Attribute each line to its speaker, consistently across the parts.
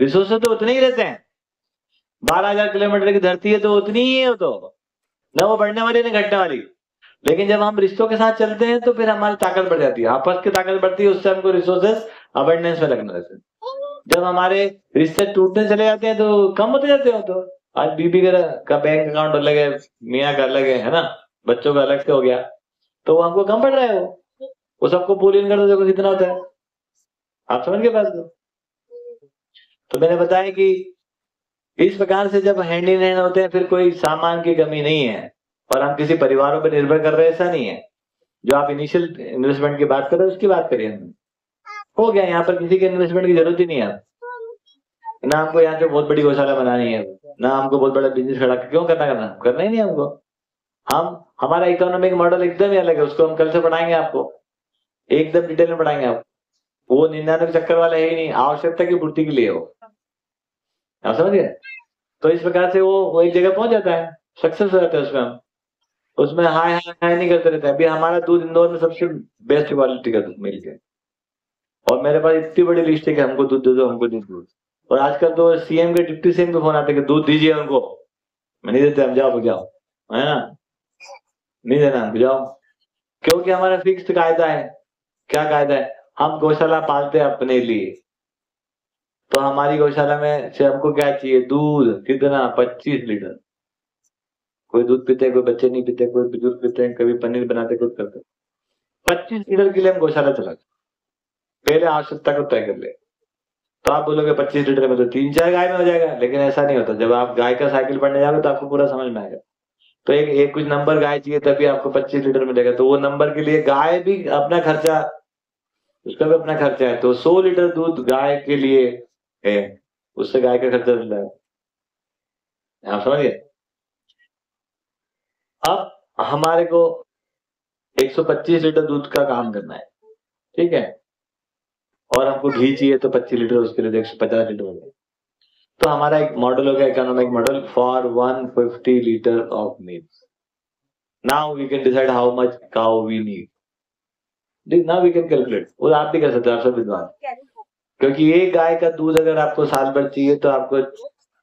Speaker 1: Resources तो उतने ही रहते हैं, 12,000 किलोमीटर की धरती है तो उतनी ही है, वो तो न वो बढ़ने वाली न घटने वाली। लेकिन जब हम रिश्तों के साथ चलते हैं तो फिर हमारी ताकत बढ़ जाती है, आपस की ताकत बढ़ती है, उससे हमको रिसोर्सेज अबंडेंस में लगने लगते हैं। जब हमारे रिश्ते टूटने चले जाते हैं तो कम होते जाते हो। तो आज बीबी का बैंक अकाउंट अलग है, मियाँ का अलग है ना, बच्चों का अलग से हो गया, तो वो हमको कम पड़ रहा है। वो सबको पूल इन कर दो, देखो कितना होता है। आप समझ के बात को? तो मैंने बताया कि इस प्रकार से जब हैंड इन हैंड होते हैं फिर कोई सामान की कमी नहीं है, और हम किसी परिवारों पर निर्भर कर रहे हैं, ऐसा नहीं है। जो आप इनिशियल इन्वेस्टमेंट की बात कर रहे हो उसकी बात करिए, हो गया। यहाँ पर किसी के इन्वेस्टमेंट की जरूरत ही नहीं है। ना हमको यहाँ पे बहुत बड़ी गौशाला बनानी है, ना हमको बहुत बड़ा बिजनेस खड़ा क्यों करना ही नहीं हमको। हम हमारा इकोनॉमिक मॉडल एकदम ही अलग है, उसको हम कल से पढ़ाएंगे आपको, एकदम डिटेल में पढ़ाएंगे आपको। वो 99 चक्कर वाला है ही नहीं, आवश्यकता की पूर्ति के लिए हो, आप समझ गए? तो इस प्रकार से वो एक जगह पहुंच जाता है, सक्सेस हो जाता है उसमें। हम उसमें हाय हाय हाय नहीं करते रहते हैं। अभी हमारा दूध इंदौर में सबसे बेस्ट क्वालिटी का दूध मिल गया, और मेरे पास इतनी बड़ी लिस्ट है कि हमको दूध दे दो, हमको दूध दो। और आजकल तो सीएम के डिप्टी सीएम के फोन आते हैं कि दूध दीजिए उनको, मैं नहीं देते, हम जाओ जाओ, है ना, नहीं देना हमको, जाओ। क्योंकि हमारा फिक्स कायदा है। क्या कायदा है? हम गौशाला पालते हैं अपने लिए, तो हमारी गौशाला में से हमको क्या चाहिए? दूध कितना? 25 लीटर। कोई दूध पीते हैं, कोई बच्चे नहीं पीते, कोई बुजुर्ग पीते हैं, कभी पनीर बनाते, कुछ करते। 25 लीटर के लिए हम गौशाला चलाते, पहले आवश्यकता को तय कर ले। तो आप बोलोगे 25 लीटर में तो 3-4 गाय में हो जाएगा, लेकिन ऐसा नहीं होता। जब आप गाय का साइकिल पढ़ने जाओगे तो आपको पूरा समझ में आएगा। तो एक एक कुछ नंबर गाय चाहिए तभी आपको 25 लीटर मिलेगा, तो वो नंबर के लिए गाय भी अपना खर्चा, उसका भी अपना खर्चा है। तो 100 लीटर दूध गाय के लिए है, उससे गाय का खर्चा मिल रहा है, आप समझिए। अब हमारे को 125 लीटर दूध का काम करना है, ठीक है, और हमको घी चाहिए तो 25 लीटर, उसके लिए 150 लीटर हो गया। तो हमारा एक मॉडल हो गया, economic model for 150 litre of milk. Now we can decide how much cow we need, now we can calculate. वो आप भी कर सकते हो, आप सब विद्वान। क्योंकि एक गाय का दूध अगर आपको साल भर चाहिए तो आपको,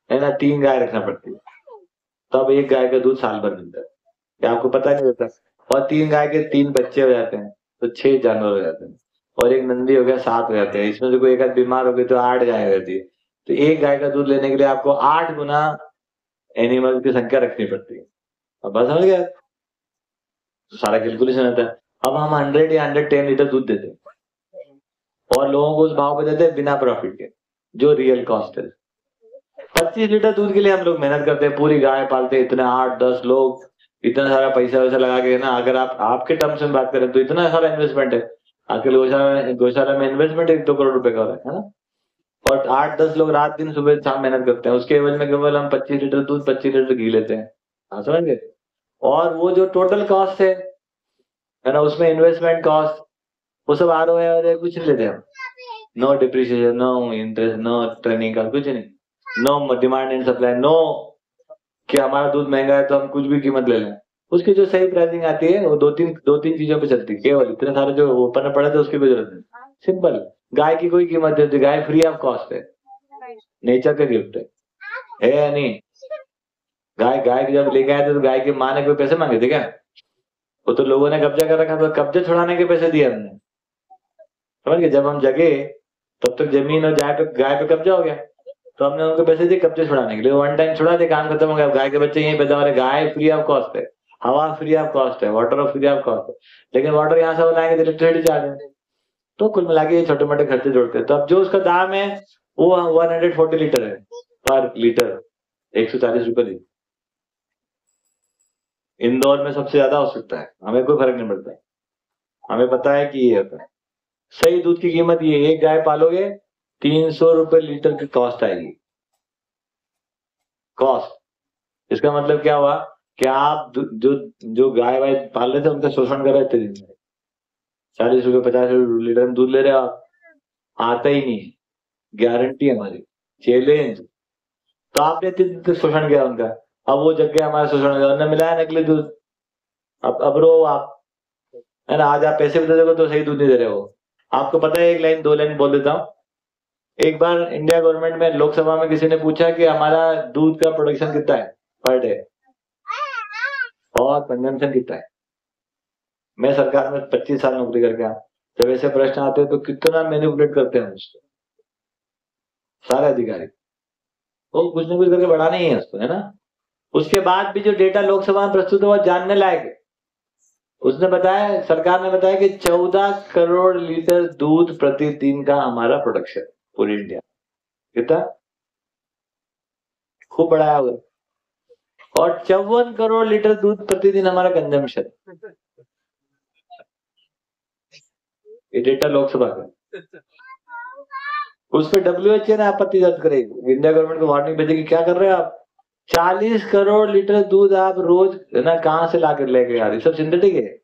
Speaker 1: है ना, 3 गाय रखना पड़ती है, तब एक गाय का दूध साल भर मिलता है, ये आपको पता नहीं होता। और 3 गाय के 3 बच्चे हो जाते हैं तो 6 जानवर हो जाते हैं, और एक नंदी हो गया 7 हो जाते हैं। इसमें से कोई एक आध बीमार हो गई तो 8 गाय हो जाती है। तो एक गाय का दूध लेने के लिए आपको 8 गुना एनिमल की संख्या रखनी पड़ती है। अब बात समझ गया? तो सारा कैलकुलेशन आता है। अब हम 100 या 110 लीटर दूध देते हैं, और लोगों को उस भाव पे देते हैं बिना प्रॉफिट के, जो रियल कॉस्ट है। 25 लीटर दूध के लिए हम लोग मेहनत करते हैं, पूरी गाय पालते हैं, इतने 8-10 लोग, इतना सारा पैसा वैसा लगा के ना। अगर आप आपके टर्म्स में बात करें तो इतना सारा इन्वेस्टमेंट है। आजकल गौशाला में इन्वेस्टमेंट 1-2 करोड़ रुपए का हो रहा है ना। और 8-10 लोग रात दिन सुबह शाम मेहनत करते हैं, उसके एवज में केवल हम 25 लीटर दूध, 25 लीटर घी लेते हैं, आप समझ गए? और वो जो टोटल कॉस्ट है ना, उसमें इन्वेस्टमेंट कॉस्ट, वो सब ROI और कुछ नहीं लेते हम। No depreciation, no interest, no training का कुछ नहीं, no demand and supply, no कि हमारा दूध महंगा है तो हम कुछ भी कीमत ले लें। उसकी जो सही प्राइसिंग आती है वो दो तीन चीजों पे चलती है केवल, इतने सारे जो ओपन पड़े थे उसकी कोई जरूरत नहीं। सिंपल, गाय की कोई कीमत देती, गाय फ्री ऑफ कॉस्ट है, नेचर का गिफ्ट है या नहीं? गाय गाय जब लेके आए थे तो गाय की माँ ने कोई पैसे मांगे थे क्या? वो तो लोगों ने कब्जा कर रखा था, कब्जे छुड़ाने के पैसे दिए हमने, समझ गए? जब हम जगे तब तक जमीन और गाय पे कब्जा हो गया, तो हमने उनको पैसे दिए कब्जे छुड़ाने के लिए, वन टाइम छुड़ा दे, काम खत्म हो गया। गाय के बच्चे यहीं पैदा हो रहे, गाय फ्री ऑफ कॉस्ट है, हवा फ्री ऑफ कॉस्ट है, वाटर फ्री ऑफ कॉस्ट है। लेकिन वाटर यहाँ से वो लाएंगे तो इलेक्ट्रिसिटी चार्ज है। तो कुल मिला के ये छोटे मोटे खर्चे जोड़ते हैं। तो अब जो उसका दाम है वो 140 लीटर है पर लीटर, 140 रुपए लीटर। इंदौर में सबसे ज्यादा हो सकता है, हमें कोई फर्क नहीं पड़ता, हमें पता है कि ये होता है। सही दूध की कीमत ये, एक गाय पालोगे 300 रुपए लीटर की कॉस्ट आएगी, कॉस्ट। इसका मतलब क्या हुआ कि आप जो जो गाय वाय पाल रहे थे उनका शोषण कर रहे थे दिन में, 40 रुपए 50 लीटर दूध ले रहे हो आप, आता ही नहीं, गारंटी हमारी, चैलेंज। तो आपने इतने शोषण किया उनका, अब वो जग गया हमारा शोषण, उन्होंने मिलाया नकली दूध। अब रो आप, है ना, आज आप पैसे भी दे दोगे तो सही दूध नहीं दे रहे हो। आपको पता है, एक लाइन 2 लाइन बोल देता हूँ, एक बार इंडिया गवर्नमेंट में लोकसभा में किसी ने पूछा कि हमारा दूध का प्रोडक्शन कितना है पर डे और कंजम्पशन कितना है। मैं सरकार में 25 साल नौकरी करके आया, जब ऐसे प्रश्न आते हैं तो कितना मैनिपुलेट करते हैं उसको सारे अधिकारी, वो कुछ ना कुछ करके बढ़ाना ही है उसको, है ना। उसके बाद भी जो डेटा लोकसभा में प्रस्तुत हुआ जानने लायक है। उसने बताया, सरकार ने बताया कि 14 करोड़ लीटर दूध प्रतिदिन का हमारा प्रोडक्शन पूरी इंडिया, कितना खूब बढ़ाया हुआ, और 54 करोड़ लीटर दूध प्रतिदिन हमारा कंजम्पशन। ये डेटा लोकसभा का। उस पर WHO ने आपत्ति दर्ज करेगी, इंडिया गवर्नमेंट को वार्निंग भेजेगी, क्या कर रहे हैं आप, 40 करोड़ लीटर दूध आप रोज ना कहां से लाकर लेके आ रही, सब सिंथेटिक है,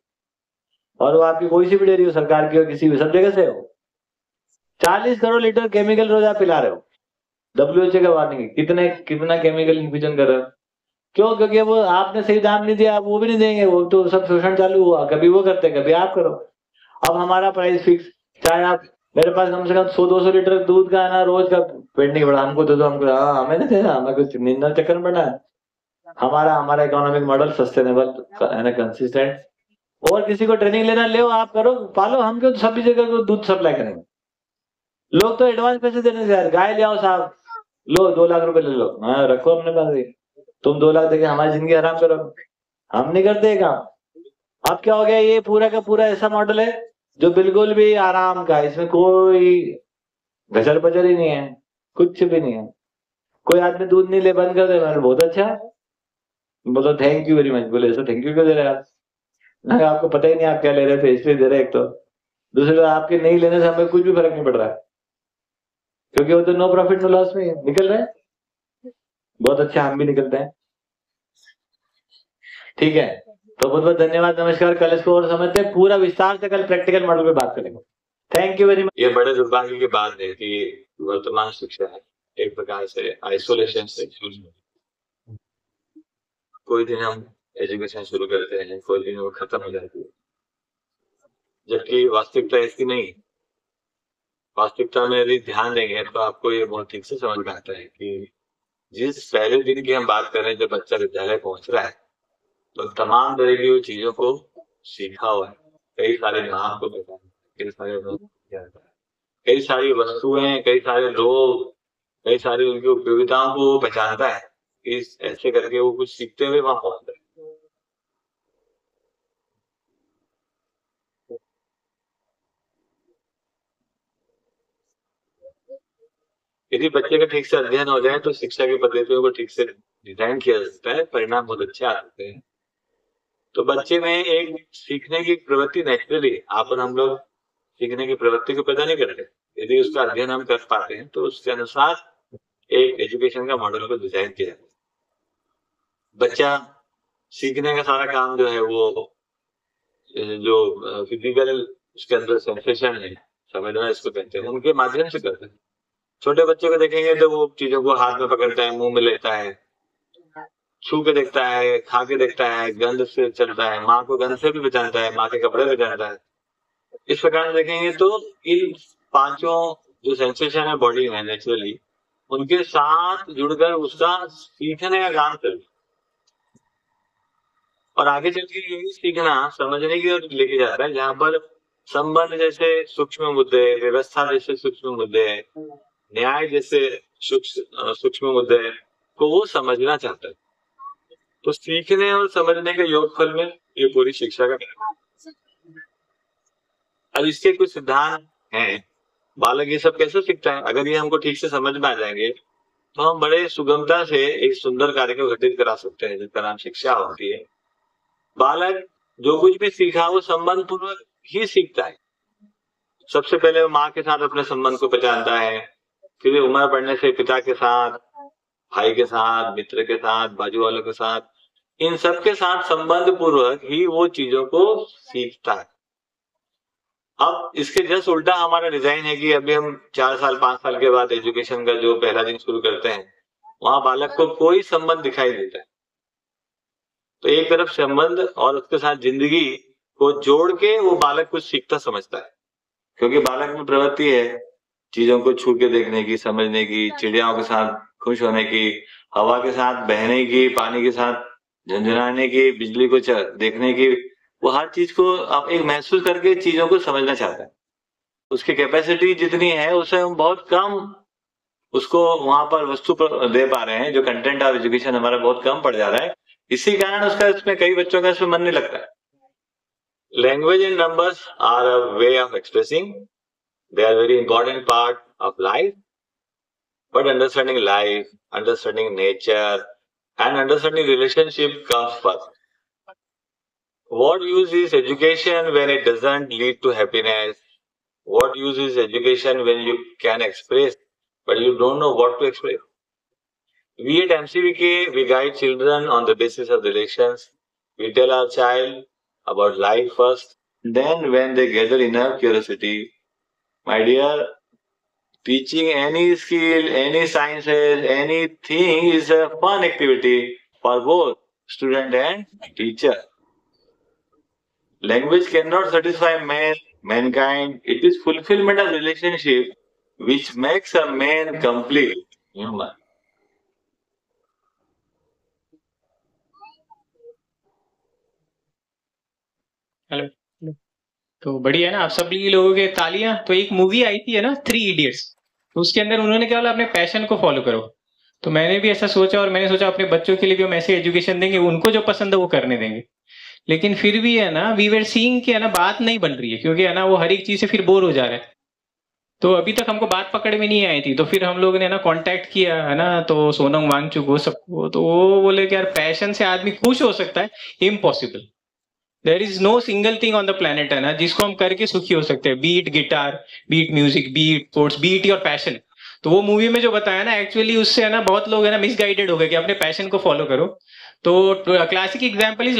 Speaker 1: और वो आपकी कोई सी भी डेयरी हो, सरकार की हो, किसी भी, सब जगह से हो, 40 करोड़ लीटर केमिकल रोज आप पिला रहे हो। WHO का वार्निंग है, कितना केमिकल इन्फ्यूजन कर रहे हो, क्यों, क्योंकि वो आपने सही दाम नहीं दिया, आप वो भी नहीं देंगे, वो तो सब शोषण चालू हुआ, कभी वो करते हैं कभी आप करो। अब हमारा प्राइस फिक्स, चाहे आप, मेरे पास कम से कम 100-200 लीटर दूध का है ना रोज का, पेट नहीं बढ़ा, हमको दे दो, हमको हमें नहीं देना, हमें कुछ निंदा चक्कर में पड़ना है। हमारा इकोनॉमिक मॉडल सस्टेनेबल है ना, कंसिस्टेंट, और किसी को ट्रेनिंग लेना ले आप करो, पालो, हम क्यों सभी जगह को दूध सप्लाई करेंगे। लोग तो एडवांस पैसे देने से यार, गाय ले आओ साहब, लो 2 लाख रुपए ले लो, हाँ रखो अपने पास ही, तुम 2 लाख देके हमारी जिंदगी आराम करो, हम नहीं करते काम। अब क्या हो गया, ये पूरा का पूरा ऐसा मॉडल है जो बिल्कुल भी आराम का, इसमें कोई घचर पचर ही नहीं है, कुछ भी नहीं है। कोई आदमी दूध नहीं ले, बंद कर दे, मैंने बहुत अच्छा, बोलो थैंक यू वेरी मच, बोले ऐसा थैंक यू क्यों दे रहे हैं आप, आपको पता ही नहीं आप क्या ले रहे थे इसलिए दे रहे, एक तो दूसरे आपके नहीं लेने से हमें कुछ भी फर्क नहीं पड़ रहा है, क्योंकि वो तो नो प्रॉफिट नो लॉस में निकल रहे हैं, बहुत अच्छा, हम भी निकलते हैं, ठीक है। तो बहुत बहुत धन्यवाद, नमस्कार, कल इसको और समझते हैं पूरा विस्तार से, कल प्रैक्टिकल मॉडल पे बात करेंगे। Thank you very much.
Speaker 2: ये बड़े दुर्भाग्य की बात है कि वर्तमान शिक्षा है एक प्रकार से आइसोलेशन से कोई दिन हम एजुकेशन शुरू करते हैं, कोई दिन वो खत्म हो जाती है, जबकि वास्तविकता ऐसी नहीं। वास्तविकता में यदि ध्यान देंगे तो आपको ये बहुत ठीक से समझ में आता है कि जिस पहले दिन की हम बात कर रहे हैं जब बच्चा विद्यालय पहुंच रहा है, तो तमाम तरह की चीजों को सीखा हुआ है, कई सारे नाम को कई सारी वस्तुएं, कई सारे लोग, कई सारी उनकी उपयोगिताओं को पहचानता है, इस ऐसे करके वो कुछ सीखते हुए वहां पहुंचता है। यदि बच्चे का ठीक से अध्ययन हो जाए तो शिक्षा की पद्धतियों को ठीक से डिजाइन किया जा सकता है, परिणाम बहुत अच्छे आ सकते हैं। तो बच्चे में एक सीखने की प्रवृत्ति नेचुरली, आप और हम लोग सीखने की प्रवृत्ति को पैदा नहीं करते, यदि उसका अध्ययन हम कर पाते हैं तो उसके अनुसार एक एजुकेशन का मॉडल को डिजाइन किया जाता है। बच्चा सीखने का सारा काम जो है वो जो फिजिकल उसके अंदर सेंसेशन है, संवेदना इसको कहते हैं, उनके माध्यम से करते हैं। छोटे बच्चे को देखेंगे तो वो चीजों को हाथ में पकड़ता है, मुंह में लेता है, छू के देखता है, खा के देखता है, गंध से चलता है, माँ को गंध से भी पहचानता है, माँ के कपड़े पहचानता है। इस प्रकार से देखेंगे तो इन 5 जो सेंसेशन है बॉडी में नेचुरली, उनके साथ जुड़कर उसका सीखने का काम चलता है, और आगे चल के यही सीखना समझने की ओर लेके जाता है, जहाँ पर संबंध जैसे सूक्ष्म मुद्दे, व्यवस्था जैसे सूक्ष्म मुद्दे, न्याय जैसे सूक्ष्म मुद्दे को वो समझना चाहता है। तो सीखने और समझने के योगफल में ये पूरी शिक्षा का अब इसके कुछ सिद्धांत हैं। बालक ये सब कैसे सीखता है, अगर ये हमको ठीक से समझ में आ जाएंगे तो हम बड़े सुगमता से एक सुंदर कार्य को घटित करा सकते हैं, जिसका नाम शिक्षा होती है। बालक जो कुछ भी सीखा वो संबंध पूर्वक ही सीखता है। सबसे पहले वो माँ के साथ अपने संबंध को पहचानता है, फिर उम्र बढ़ने से पिता के साथ, भाई के साथ, मित्र के साथ, बाजू वालों के साथ, इन सब के साथ संबंध पूर्वक ही वो चीजों को सीखता है। अब इसके जस्ट उल्टा हमारा डिजाइन है कि अभी हम 4 साल 5 साल के बाद एजुकेशन का जो पहला दिन शुरू करते हैं, वहां बालक को कोई संबंध दिखाई देता है। तो एक तरफ संबंध और उसके साथ जिंदगी को जोड़ के वो बालक कुछ सीखता समझता है, क्योंकि बालक में प्रवृत्ति है चीजों को छू के देखने की, समझने की, चिड़ियाओं के साथ खुश होने की, हवा के साथ बहने की, पानी के साथ झंझनाने की, बिजली को देखने की, वो हर चीज को आप एक महसूस करके चीजों को समझना चाहता है। उसकी कैपेसिटी जितनी है उससे हम बहुत कम उसको वहां पर वस्तु पर दे पा रहे हैं, जो कंटेंट ऑफ एजुकेशन हमारा बहुत कम पड़ जा रहा है। इसी कारण उसका इसमें कई बच्चों का इसमें मन नहीं लगता है। Language and numbers are a way of expressing, they are very important part of life, but understanding life, understanding nature, and understanding relationship comes first. What use is education when it doesn't lead to happiness? What use is education when you can express but you don't know what to express? We at MCVK, we guide children on the basis of relations. We tell our child about life first, then when they gather enough curiosity, my dear, teaching any skill, any sciences, anything is a fun activity for both student and teacher. Language cannot satisfy mankind. It is fulfillment of relationship which makes a man complete human.
Speaker 3: Hello. तो बढ़िया है ना, आप सभी लोगों के तालियां। तो एक मूवी आई थी है ना, 3 इडियट्स, तो उसके अंदर उन्होंने क्या बोला, अपने पैशन को फॉलो करो। तो मैंने भी ऐसा सोचा, और मैंने सोचा अपने बच्चों के लिए भी हम ऐसे एजुकेशन देंगे, उनको जो पसंद है वो करने देंगे। लेकिन फिर भी है ना, वी वर सीइंग कि है ना, बात नहीं बन रही है, क्योंकि है ना वो हर एक चीज से फिर बोर हो जा रहा है। तो अभी तक हमको बात पकड़ में नहीं आई थी। तो फिर हम लोग ने ना कांटेक्ट किया है ना, तो सोनम वांगचुक वो सबको, तो वो बोले कि यार पैशन से आदमी खुश हो सकता है, impossible. There is no single thing on the planet है ना जिसको हम करके सुखी हो सकते हैं, beat guitar, beat music, beat sports, beat your passion. तो वो मूवी में जो बताया ना, एक्चुअली उससे है ना बहुत लोग है ना मिसगाइडेड हो गए कि अपने पैशन को फॉलो करो। तो क्लासिक एग्जाम्पल इज